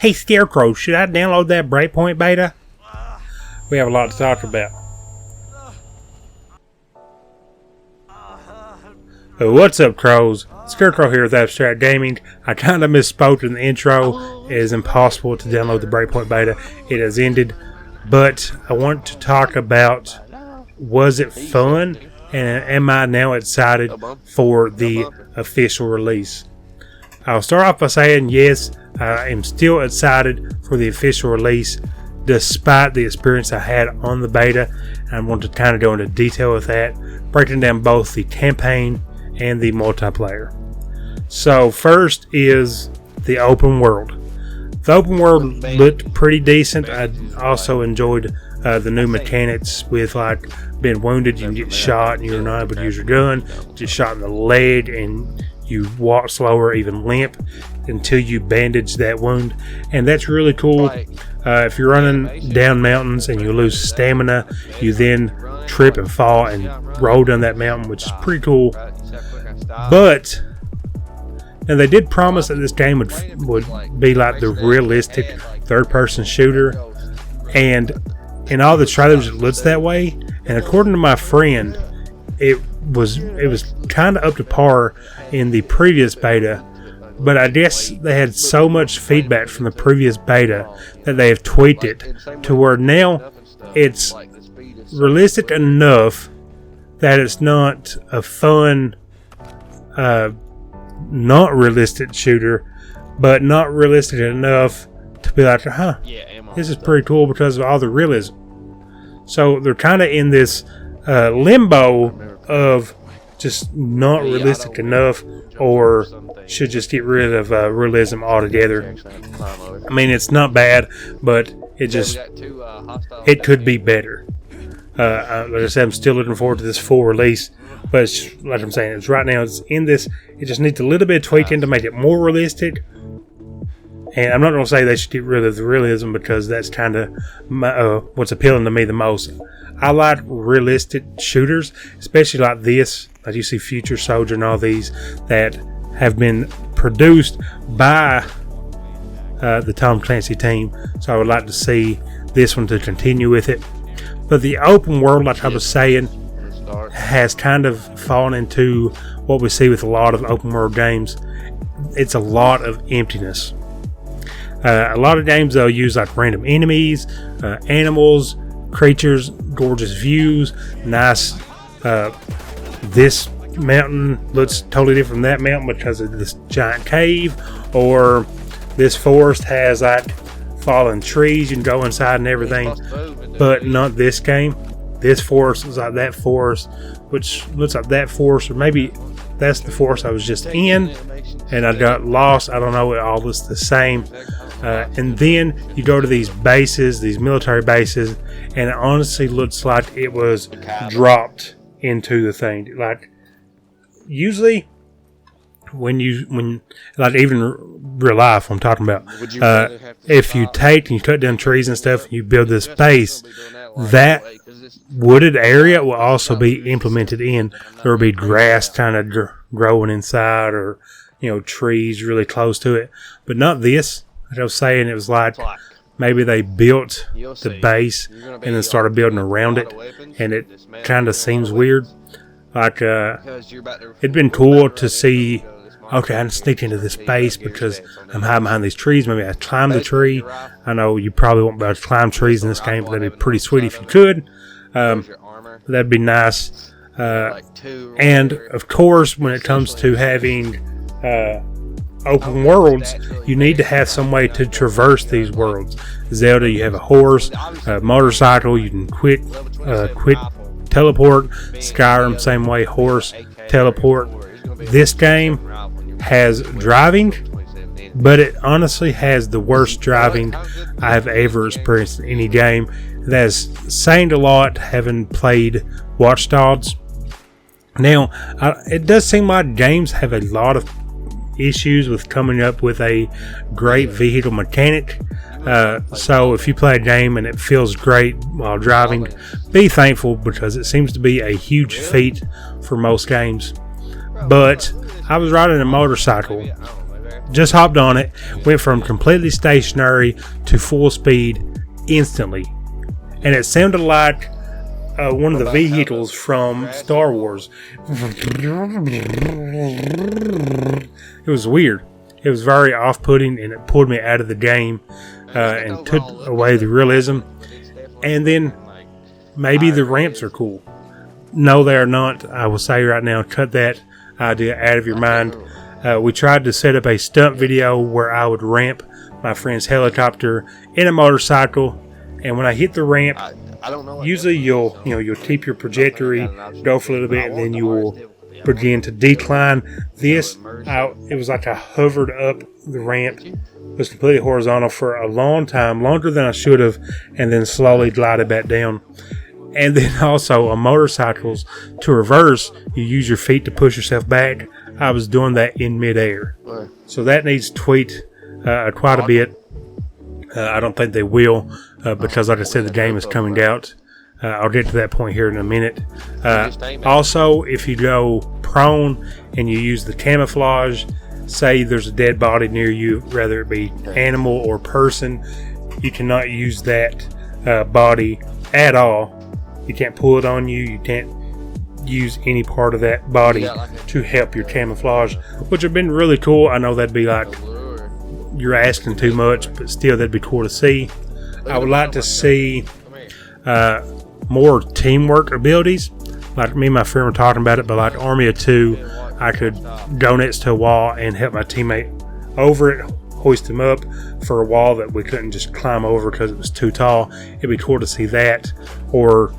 Hey, Scarecrow, should I download that Breakpoint beta? We have a lot to talk about. What's up, Crows? Scarecrow here with Abstract Gaming. I kind of misspoke in the intro. It is impossible to download the Breakpoint beta. It has ended. But I want to talk about, was it fun? And am I now excited for the official release? I'll start off by saying yes, I am still excited for the official release despite the experience I had on the beta. I want to kind of go into detail with that, breaking down both the campaign and the multiplayer. So first is the open world. The open world looked pretty decent. I also enjoyed the new mechanics with like being wounded, you can get shot and you're not able to use your gun, just shot in the leg and you walk slower, even limp, until you bandage that wound. And that's really cool. If you're running down mountains and you lose stamina, you then trip and fall and roll down that mountain, which is pretty cool. But and they did promise that this game would be like the realistic third-person shooter, and in all the trailers it looks that way. And according to my friend, it was kind of up to par in the previous beta, but I guess they had so much feedback from the previous beta that they have tweaked it to where now it's realistic enough that it's not a fun not realistic shooter, but not realistic enough to be like, this is pretty cool because of all the realism. So they're kind of in this limbo of just not realistic enough, or should just get rid of realism altogether. I mean, it's not bad, but it could be better. Like I said, I'm still looking forward to this full release, but it's, like I'm saying, it's right now, it's in this, it just needs a little bit of tweaking to make it more realistic. And I'm not going to say they should get rid of the realism, because that's kind of what's appealing to me the most. I like realistic shooters, especially like this, like you see Future Soldier and all these that have been produced by the Tom Clancy team. So I would like to see this one to continue with it. But the open world, like I was saying, has kind of fallen into what we see with a lot of open world games. It's a lot of emptiness. A lot of games, they'll use like random enemies, animals, creatures, gorgeous views, nice. This mountain looks totally different from that mountain because of this giant cave, or this forest has like fallen trees, you can go inside and everything. But not this game. This forest is like that forest, which looks like that forest, or maybe that's the forest I was just in and I got lost. I don't know, it all looks the same. And then you go to these bases, these military bases, and it honestly looks like it was dropped into the thing. Like usually when like even real life, I'm talking about, if you take and you cut down trees and stuff and you build this base, that wooded area will also be implemented in. There will be grass kind of growing inside, or trees really close to it, but not this. Like I was saying, it was like maybe they built the base and then started building around it, and it kind of seems weird. Like it'd been cool to see, okay, I can sneak into this base because I'm hiding behind these trees. Maybe I climb the tree. I know you probably won't be able to climb trees in this game, but that'd be pretty sweet if you could. That'd be nice. And of course, when it comes to having open worlds, you need to have some way to traverse these worlds. Zelda, you have a horse, a motorcycle, you can quick teleport. Skyrim, same way, horse, teleport. This game has driving, but it honestly has the worst driving I've ever experienced in any game. That's saying a lot, having played Watch Dogs. Now, it does seem like games have a lot of issues with coming up with a great vehicle mechanic. So if you play a game and it feels great while driving, be thankful, because it seems to be a huge feat for most games. But I was riding a motorcycle Just hopped on it, went from completely stationary to full speed instantly. And it sounded like one of the vehicles from Star Wars. It was weird. It was very off-putting, and it pulled me out of the game and took away the realism. And then maybe the ramps are cool. No, they are not. I will say right now, cut that idea out of your mind. We tried to set up a stunt video where I would ramp my friend's helicopter in a motorcycle, and when I hit the ramp, usually you'll keep your trajectory, go for a little bit, and then you will begin to decline. This, it was like I hovered up the ramp. It was completely horizontal for a long time, longer than I should have, and then slowly glided back down. And then also on motorcycles, to reverse, you use your feet to push yourself back. I was doing that in midair. So that needs tweaked quite a bit. I don't think they will because, like I said, the game is coming out. I'll get to that point here in a minute. Also, if you go prone and you use the camouflage, say there's a dead body near you, whether it be animal or person, you cannot use that body at all. You can't pull it on you. You can't use any part of that body to help your camouflage, which have been really cool. I know that'd be like you're asking too much, but still that'd be cool to see. I would like to see more teamwork abilities. Like me and my friend were talking about it, but like Army of Two, I could go next to a wall and help my teammate over it, hoist him up for a wall that we couldn't just climb over because it was too tall. It'd be cool to see that, or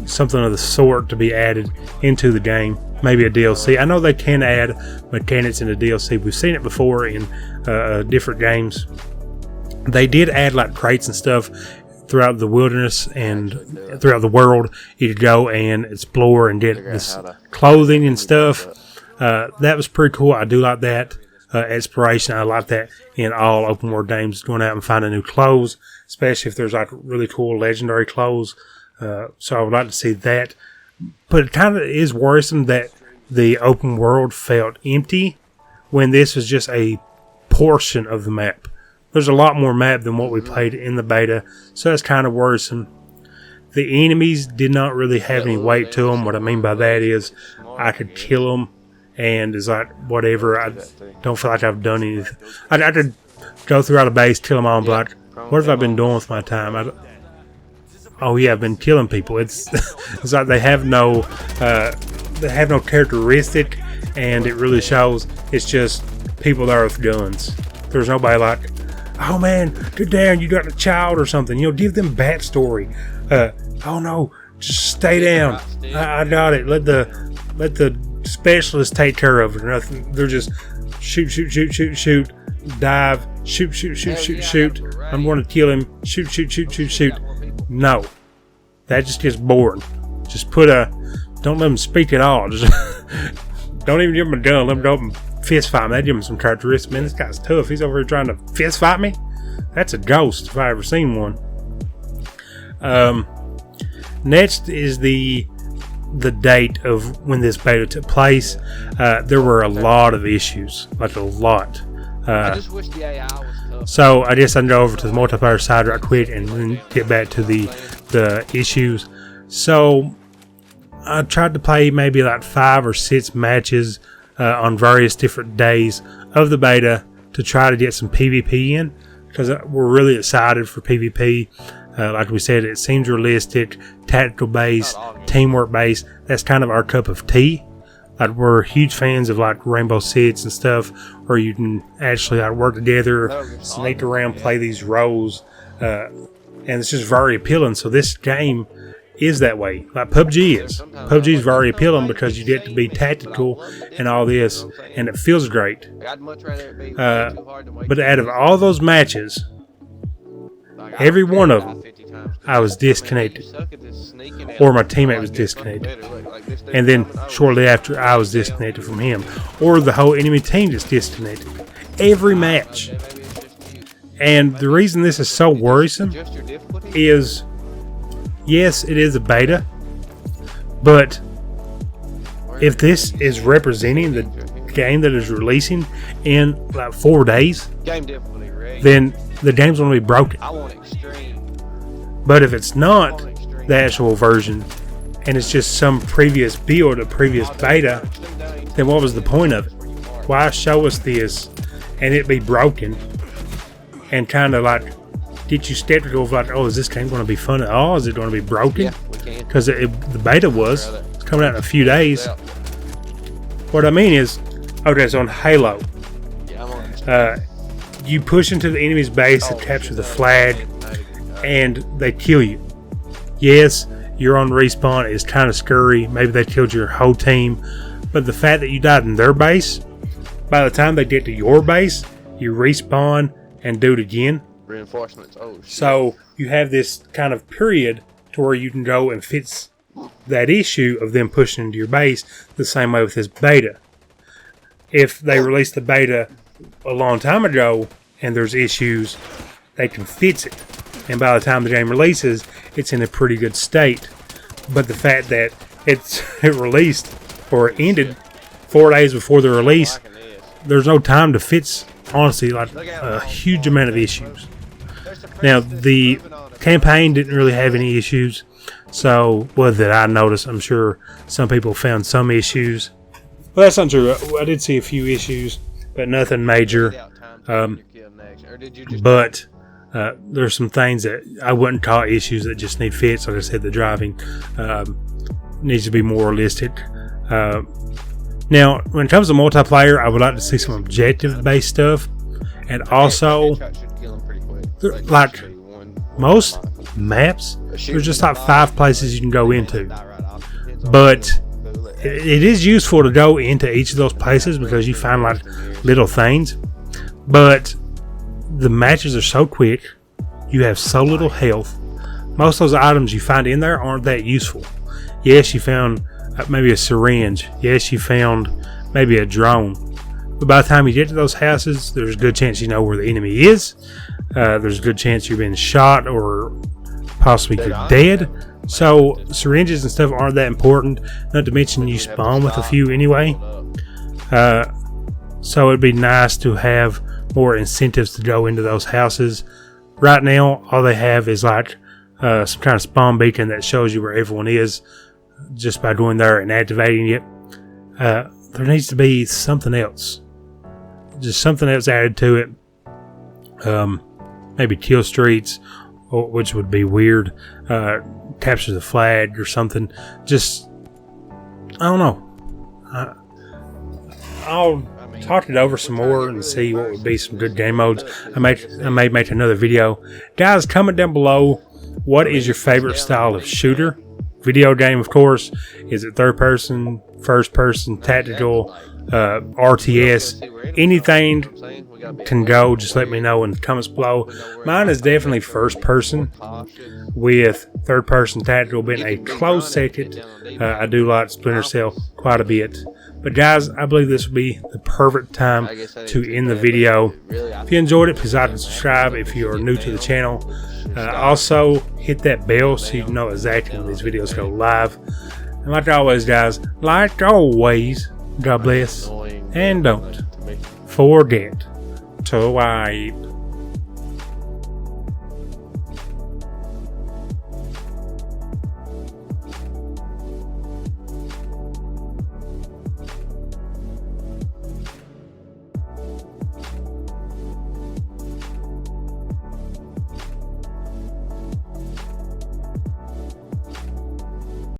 something of the sort to be added into the game. Maybe a DLC. I know they can add mechanics into DLC. We've seen it before in different games. They did add like crates and stuff throughout the wilderness and throughout the world. You could go and explore and get this clothing and stuff. That was pretty cool. I do like that exploration. I like that in all open world games, going out and finding new clothes, especially if there's like really cool legendary clothes. So I would like to see that. But it kind of is worrisome that the open world felt empty when this was just a portion of the map. There's a lot more map than what we played in the beta, so that's kind of worrisome. The enemies did not really have any weight to them. What I mean by that is I could kill them, and it's like, whatever. I don't feel like I've done anything. I could go throughout a base, kill them all, and be like, what have I been doing with my time? Oh yeah, I've been killing people. It's it's like they have no characteristic, and it really shows. It's just people there with guns. There's nobody like, oh man, get down, you got a child or something. Give them backstory. Oh no, just stay down. I got it. Let the specialist take care of it. Nothing. They're just shoot, dive, shoot. I'm going to kill him. Shoot. No, that just gets boring. Just don't let them speak at all. Just don't even give them a gun. Let them go up and fist fight me. That give him some characteristics. Man, this guy's tough. He's over here trying to fist fight me. That's a ghost if I ever seen one. Next is the date of when this beta took place. There were a lot of issues, like a lot. I just wish the AI was tough. So I guess I can go over to the multiplayer side right quick and then get back to the issues. So I tried to play maybe like 5 or 6 matches on various different days of the beta to try to get some PvP in, because we're really excited for PvP. Like we said, it seems realistic, tactical based, teamwork based. That's kind of our cup of tea. Like, we're huge fans of like Rainbow Six and stuff, where you can actually like work together, sneak around, play these roles, and it's just very appealing. So this game is that way. Like PUBG is. PUBG is very appealing because you get to be tactical and all this, and it feels great. But out of all those matches, every one of them, I was disconnected, or my teammate was disconnected, and then shortly after I was disconnected from him, or the whole enemy team just disconnected. Every match. And the reason this is so worrisome is, yes, it is a beta, but if this is representing the game that is releasing in like 4 days, Game definitely rigged. then the game's going to be broken. I want extreme. But if it's not the actual version and it's just some previous build, a previous beta, then what was the point of it? Why show us this and it be broken and kind of like get you skeptical of like, oh, is this game going to be fun at all? Is it going to be broken? Yeah, we can. Because the beta was. It's coming out in a few days. What I mean is, okay, so on Halo, Yeah, I'm on you push into the enemy's base to capture the flag and they kill you. Yes, you're on respawn. It's kind of scurry. Maybe they killed your whole team. But the fact that you died in their base, by the time they get to your base, you respawn and do it again. Reinforcements. Oh, shit. So you have this kind of period to where you can go and fix that issue of them pushing into your base the same way with this beta. If they released the beta a long time ago and there's issues, they can fix it. And by the time the game releases, it's in a pretty good state. But the fact that it released or it ended 4 days before the release, there's no time to fix, honestly, like a huge amount of issues. Now, the campaign didn't really have any issues. So, what did I notice? I'm sure some people found some issues. Well, that's not true. I did see a few issues, but nothing major. But there's some things that I wouldn't call issues that just need fixed. Like I said, the driving needs to be more realistic. Now, when it comes to multiplayer, I would like to see some objective-based stuff. And also, like most maps, there's just like 5 places you can go into. But it is useful to go into each of those places because you find like little things. But the matches are so quick. You have so little health. Most of those items you find in there aren't that useful. Yes, you found maybe a syringe. Yes, you found maybe a drone. But by the time you get to those houses, there's a good chance you know where the enemy is. There's a good chance you've been shot or possibly you're dead. So syringes and stuff aren't that important. Not to mention you spawn with a few anyway. So it'd be nice to have more incentives to go into those houses. Right now, all they have is like some kind of spawn beacon that shows you where everyone is just by going there and activating it. There needs to be something else. Just something else added to it. Maybe kill streets, which would be weird. Capture the flag or something. Just, I don't know. I'll talk it over some more and see what would be some good game modes. I may make another video. Guys, comment down below, what is your favorite style of shooter? Video game, of course. Is it third person, first person, tactical, RTS? Anything can go. Just let me know in the comments below. Mine is definitely first person, with third person tactical being a close second. I do like Splinter Cell quite a bit. But guys, I believe this will be the perfect time to end the video. If you enjoyed it, please like and subscribe if you are new to the channel. Also, hit that bell so you know exactly when these videos go live. And like always, guys, like always, God bless, and don't forget to wipe.